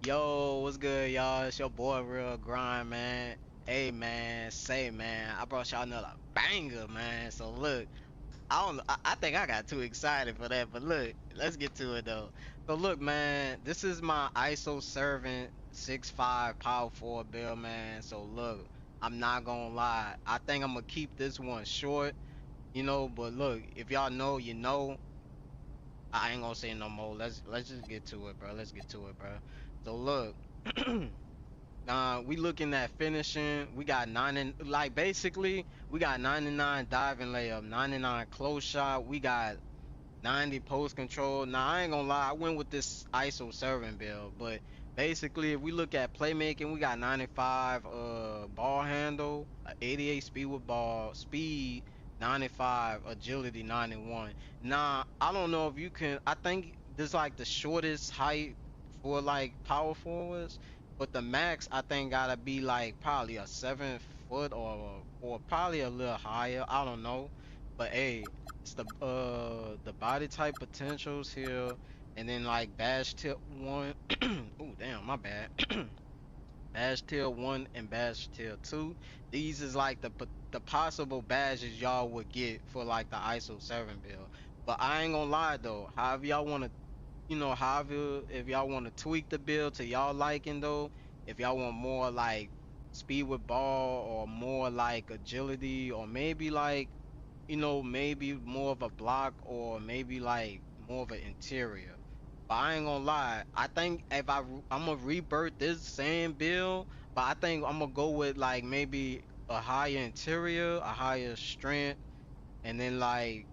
Yo, what's good, y'all? It's your boy, Real Grind, man. Hey, man, man. I brought y'all another banger, man. So look, I don't. I think I got too excited for that, but look, let's get to it though. So look, man, this is my ISO Servant 6.5 Power 4 build, man. So look, I'm not gonna lie. I think I'm gonna keep this one short, But look, if y'all know, you know. I ain't gonna say no more. Let's just get to it, bro. Let's get to it, bro. So look. We looking at finishing. We got basically we got 99 diving layup, 99 close shot. We got 90 post control. Now I ain't gonna lie, I went with this ISO serving build, but basically if we look at playmaking, we got 95 ball handle, 88 speed with ball, speed 95, agility 91. Now I don't know if you can. I think this like the shortest height for like power forwards, but the max I think gotta be like probably a 7 foot or probably a little higher. I don't know, but hey. It's the body type potentials here, and then like badge tip one. Oh damn, my bad. Badge tier 1 and badge tier 2. These is like the possible badges y'all would get for like the ISO 7 build. But I ain't gonna lie though, however y'all wanna however if y'all wanna tweak the build to y'all liking though, if y'all want more like speed with ball or more like agility or maybe like maybe more of a block or maybe like more of an interior. But I ain't gonna lie, I think if I'm gonna rebirth this same build, but I think I'm gonna go with like maybe a higher interior, a higher strength, and then like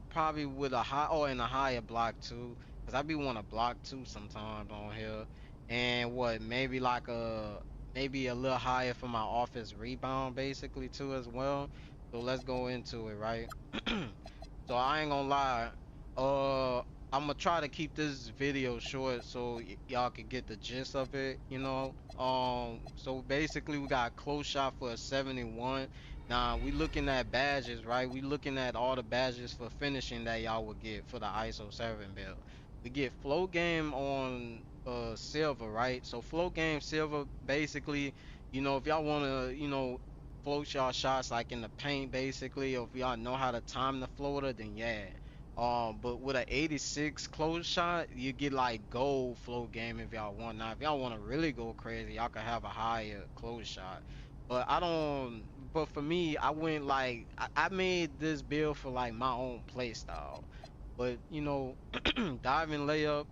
probably with a high and a higher block too, cause I be want to block too sometimes on here, and what maybe a little higher for my office rebound basically too as well. So let's go into it, right? So I ain't gonna lie, uh, I'm gonna try to keep this video short so y'all can get the gist of it. So basically we got close shot for a 71. Now we looking at badges, right? We looking at all the badges for finishing that y'all would get for the ISO 7 build. We get flow game on silver, right? So flow game silver basically, if y'all wanna, float y'all shots like in the paint basically, or if y'all know how to time the floater, then yeah. But with an 86 close shot, you get like gold float game if y'all want. Now, if y'all want to really go crazy, y'all can have a higher close shot. But I don't. But for me, I went like I made this build for like my own play style. But diving layup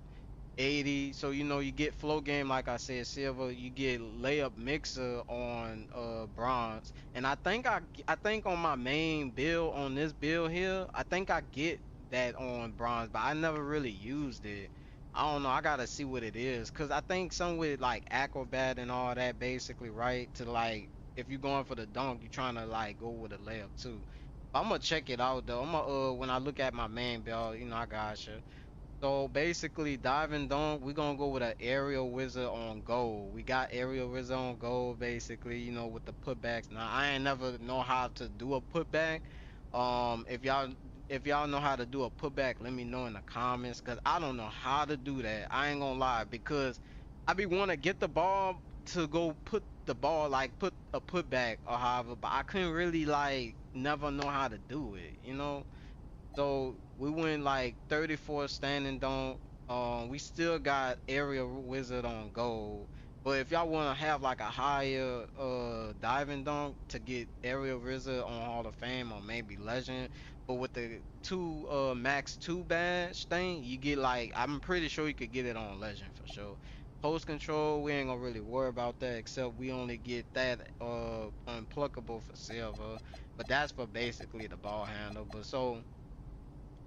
80. So you get flow game like I said, silver. You get layup mixer on bronze. And I think on my main build on this build here, I think I get that on bronze, but I never really used it. I don't know. I gotta see what it is, cause I think some with like acrobat and all that basically, right? To like if you're going for the dunk, you're trying to like go with a layup too. I'm gonna check it out though. I'm gonna when I look at my main build, I gotcha. So basically, diving dunk, we're gonna go with an aerial wizard on gold. We got aerial wizard on gold, basically, with the putbacks. Now I ain't never know how to do a putback. If y'all know how to do a putback, let me know in the comments, cause I don't know how to do that. I ain't gonna lie, because I be wanna get the ball to go put the ball like put a putback or however, but I couldn't really like never know how to do it. So we went like 34 standing dunk. We still got area wizard on gold. But if y'all want to have like a higher diving dunk to get area wizard on Hall of Fame or maybe legend, but with the two max 2 badge thing, you get like I'm pretty sure you could get it on legend for sure. Post control, we ain't gonna really worry about that except we only get that unpluckable for silver, but that's for basically the ball handle. But so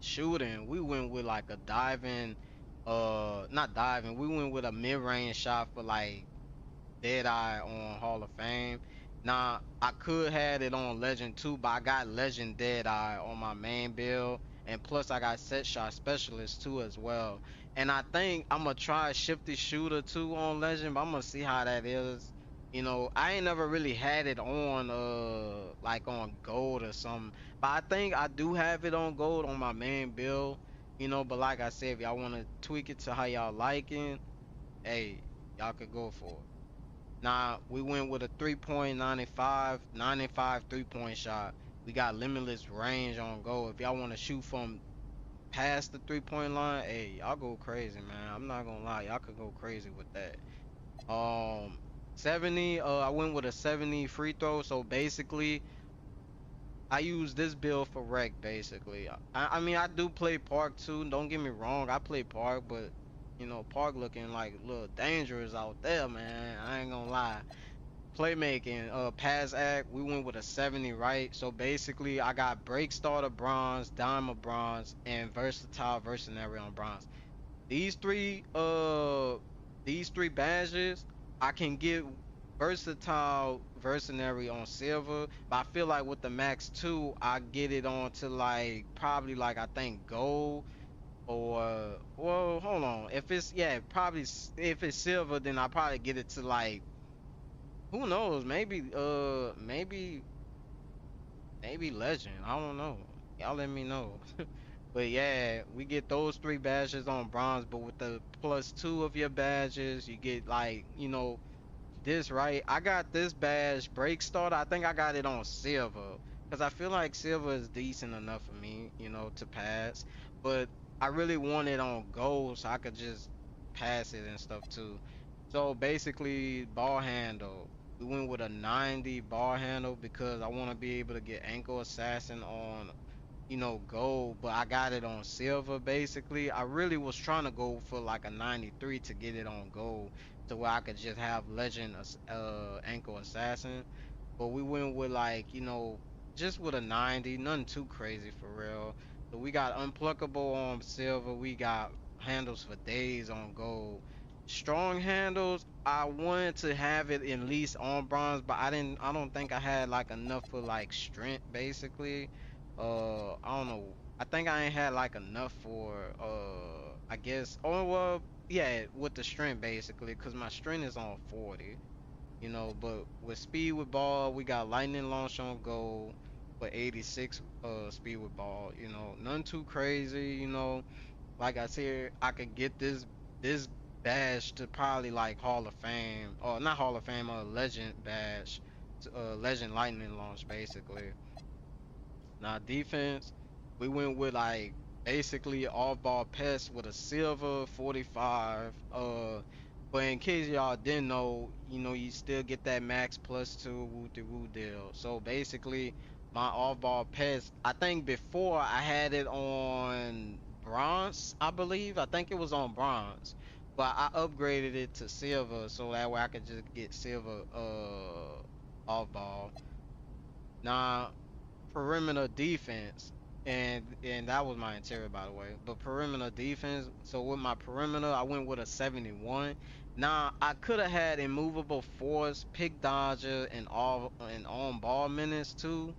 shooting, we went with like a diving, not diving, we went with a mid-range shot for like dead eye on Hall of Fame. Now, I could have it on Legend too, but I got Legend dead eye on my main build, and plus I got set shot specialist too as well. And I think I'm gonna try shifty shooter too on Legend, but I'm gonna see how that is. I ain't never really had it on like on gold or something. But I think I do have it on gold on my main build. But like I said, if y'all wanna tweak it to how y'all liking, hey. Y'all could go for it. Now we went with a 3.95, 95 3-point shot. We got limitless range on goal. If y'all want to shoot from past the 3-point line, hey, y'all go crazy, man. I'm not gonna lie, y'all could go crazy with that. Um, 70. I went with a 70 free throw. So basically, I use this build for rec. Basically, I mean, I do play park too. Don't get me wrong, I play park, but park looking like a little dangerous out there, man. I ain't gonna lie. Playmaking, pass act, we went with a 70, right? So basically, I got break starter bronze, diamond bronze, and versatile mercenary on bronze. These three, these three badges, I can get versatile mercenary on silver, but I feel like with the max two, I get it on to like probably like I think gold or well, hold on. If it's yeah, probably if it's silver, then I probably get it to like who knows? Maybe legend. I don't know. Y'all let me know. But yeah, we get those three badges on bronze, but with the plus two of your badges, you get like, this right. I got this badge break starter. I think I got it on silver because I feel like silver is decent enough for me, to pass. But I really want it on gold so I could just pass it and stuff too. So basically, ball handle. We went with a 90 ball handle because I want to be able to get ankle assassin on gold, but I got it on silver basically. I really was trying to go for like a 93 to get it on gold to where I could just have legend ankle assassin. But we went with like, just with a 90, nothing too crazy for real. So we got unpluckable on silver, we got handles for days on gold. Strong handles, I wanted to have it at least on bronze, but I don't think I had like enough for like strength basically. I don't know. I think I ain't had like enough for I guess oh well yeah with the strength basically because my strength is on 40, but with speed with ball we got lightning launch on goal for 86 speed with ball, none too crazy, like I said I could get this badge to probably like Hall of Fame or not Hall of Fame, legend badge, legend lightning launch basically. Now defense, we went with like basically all ball pass with a silver 45. But in case y'all didn't know, you still get that max plus two woo de woo deal. So basically, my all ball pass, I think before I had it on bronze, I believe. I think it was on bronze. But I upgraded it to silver so that way I could just get silver off ball. Now perimeter defense, and that was my interior by the way. But perimeter defense, so with my perimeter, I went with a 71. Now I could have had immovable force, pick dodger, and all and on ball minutes too.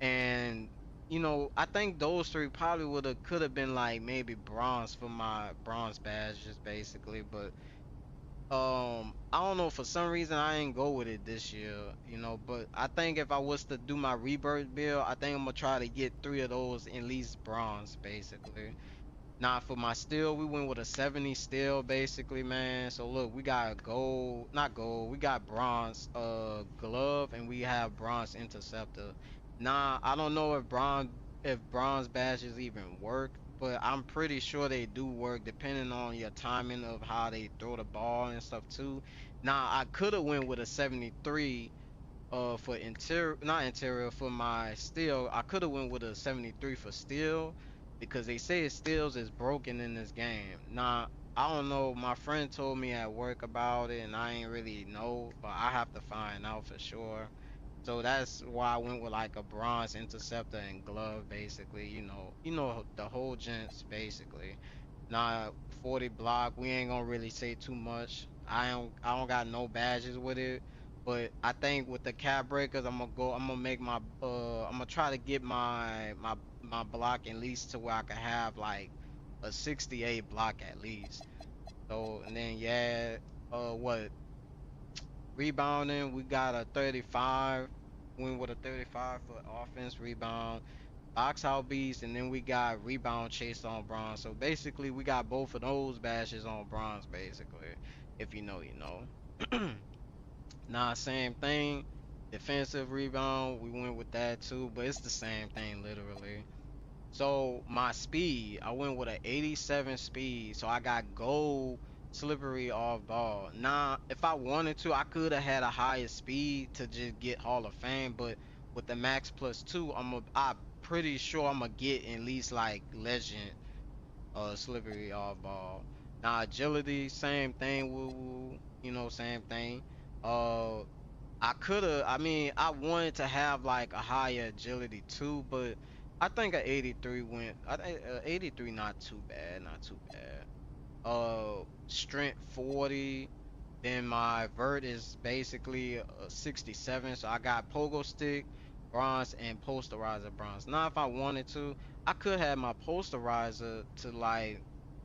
And I think those three probably would have could have been like maybe bronze for my bronze badges basically, but I don't know, for some reason I ain't go with it this year, but I think if I was to do my rebirth build, I think I'm gonna try to get three of those at least bronze, basically. Now for my steel, we went with a 70 steel basically, man. So look, we got gold, not gold, we got bronze glove and we have bronze interceptor. Now, I don't know if bronze badges even work, but I'm pretty sure they do work depending on your timing of how they throw the ball and stuff too. Now, I could have went with a 73 for interior, not interior, for my steel. I could have went with a 73 for steel because they say steels is broken in this game. Now I don't know, my friend told me at work about it and I ain't really know, but I have to find out for sure. So that's why I went with like a bronze interceptor and glove basically, the whole gents basically. Nah, 40 block, we ain't gonna really say too much. I don't got no badges with it. But I think with the cap breakers, I'm gonna make I'm gonna try to get my block at least to where I can have like a 68 block at least. So and then yeah, what rebounding, we got a 35, win with a 35 for offense rebound. Box out beast, and then we got rebound chase on bronze. So basically, we got both of those bashes on bronze, basically. If you know, you know. Nah, same thing. Defensive rebound, we went with that too, but it's the same thing literally. So my speed, I went with an 87 speed. So I got gold slippery off ball. Now, if I wanted to, I could have had a higher speed to just get Hall of Fame, but with the max plus two, I'm pretty sure I'm gonna get at least like legend slippery off ball. Now agility, same thing, woo woo, you know, same thing. Uh I mean, I wanted to have like a higher agility too, but I think a 83 went. I think 83 not too bad, not too bad. Strength 40. Then my vert is basically a 67. So I got pogo stick, bronze, and posterizer bronze. Now, if I wanted to, I could have my posterizer to like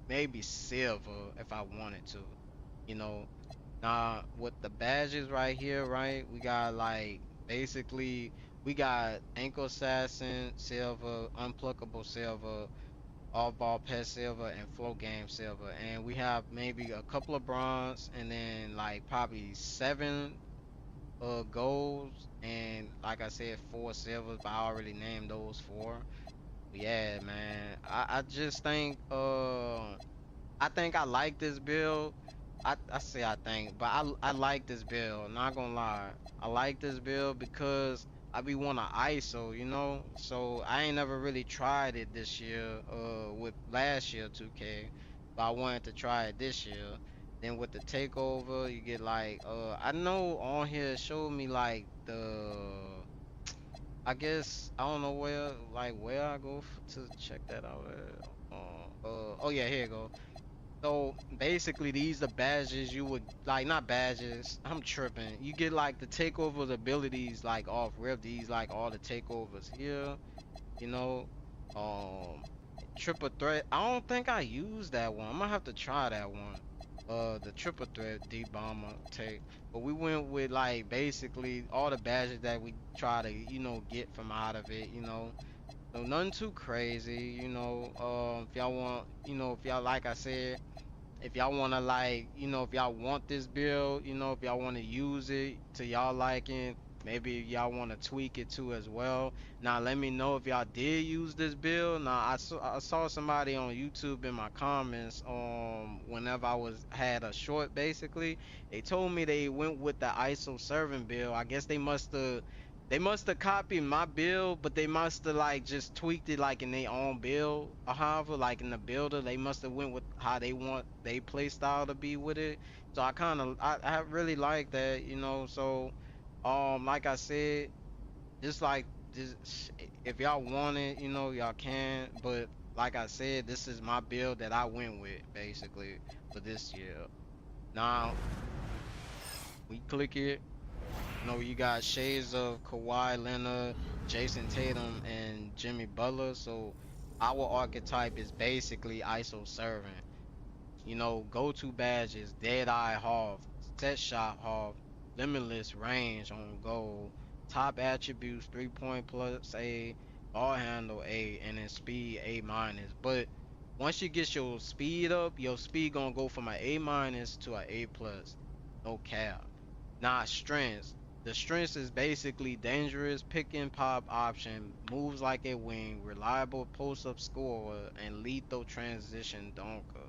maybe silver if I wanted to, you know. Now with the badges right here, right? We got like basically we got ankle assassin silver, unpluckable silver, all ball pet silver, and flow game silver. And we have maybe a couple of bronze, and then like probably seven golds, and like I said, four silvers. But I already named those four. Yeah, man. I just think I think I like this build. I say I think, but I like this build. Not gonna lie, I like this build because I be wanna ISO, you know. So I ain't never really tried it this year. With last year 2K, but I wanted to try it this year. Then with the takeover, you get like I know on here it showed me like the I guess I don't know where I go to check that out. Oh yeah, here you go. So basically, these are badges you would like, not badges. I'm tripping. You get like the takeover abilities like off rip. These like all the takeovers here, you know. Um, triple threat. I don't think I used that one. I'm gonna have to try that one. The triple threat D bomber take. But we went with like basically all the badges that we try to get from out of it. So nothing too crazy. If y'all want, if y'all like I said if y'all want to like, if y'all want this build, if y'all want to use it to y'all liking, maybe y'all want to tweak it too as well. Now let me know if y'all did use this build. Now I saw somebody on YouTube in my comments whenever I was had a short basically, they told me they went with the ISO servant build. I guess they must have copied my build, but they must have like just tweaked it like in their own build. Or however, like in the builder, they must have went with how they want they play style to be with it. So I really like that, So, like I said, just like just if y'all want it, y'all can. But like I said, this is my build that I went with basically for this year. Now we click it. No, you got shades of Kawhi Leonard, Jason Tatum, and Jimmy Butler. So our archetype is basically ISO servant. Go-to badges, Dead-Eye Hoff, Set Shot Hoff, Limitless Range on goal, top attributes, 3-point plus A, ball handle A, and then speed A minus. But once you get your speed up, your speed gonna go from an A minus to an A plus. No cap. Not strengths. The strengths is basically dangerous pick and pop option, moves like a wing, reliable post up scorer, and lethal transition dunker.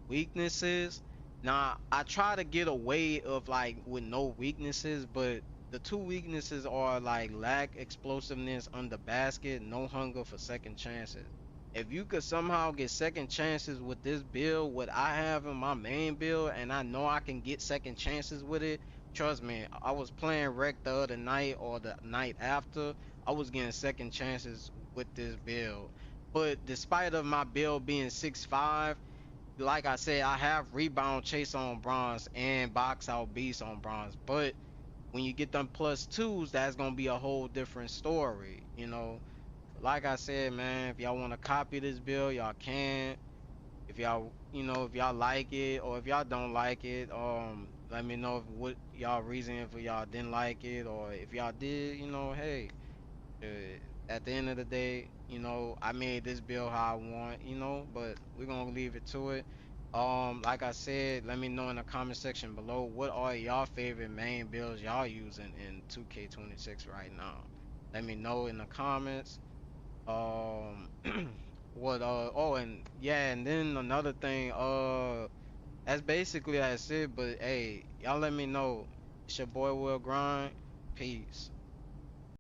Weaknesses. Now I try to get away of like with no weaknesses, but the two weaknesses are like lack explosiveness under basket, no hunger for second chances. If you could somehow get second chances with this build, what I have in my main build, and I know I can get second chances with it, trust me, I was playing rec the other night or the night after, I was getting second chances with this build. But despite of my build being 6'5", like I said, I have rebound chase on bronze and box out beast on bronze. But when you get them plus twos, that's gonna be a whole different story. Like I said, man, if y'all want to copy this build, y'all can. If y'all like it or if y'all don't like it, let me know what y'all reason for y'all didn't like it, or if y'all did, hey, at the end of the day, I made this build how I want, but we're gonna leave it to it. Like I said, let me know in the comment section below what are y'all favorite main builds y'all using in 2K26 right now. Let me know in the comments. Um, what oh, and yeah, and then another thing, that's basically that's it. But hey, y'all let me know. It's your boy Will Grind. Peace.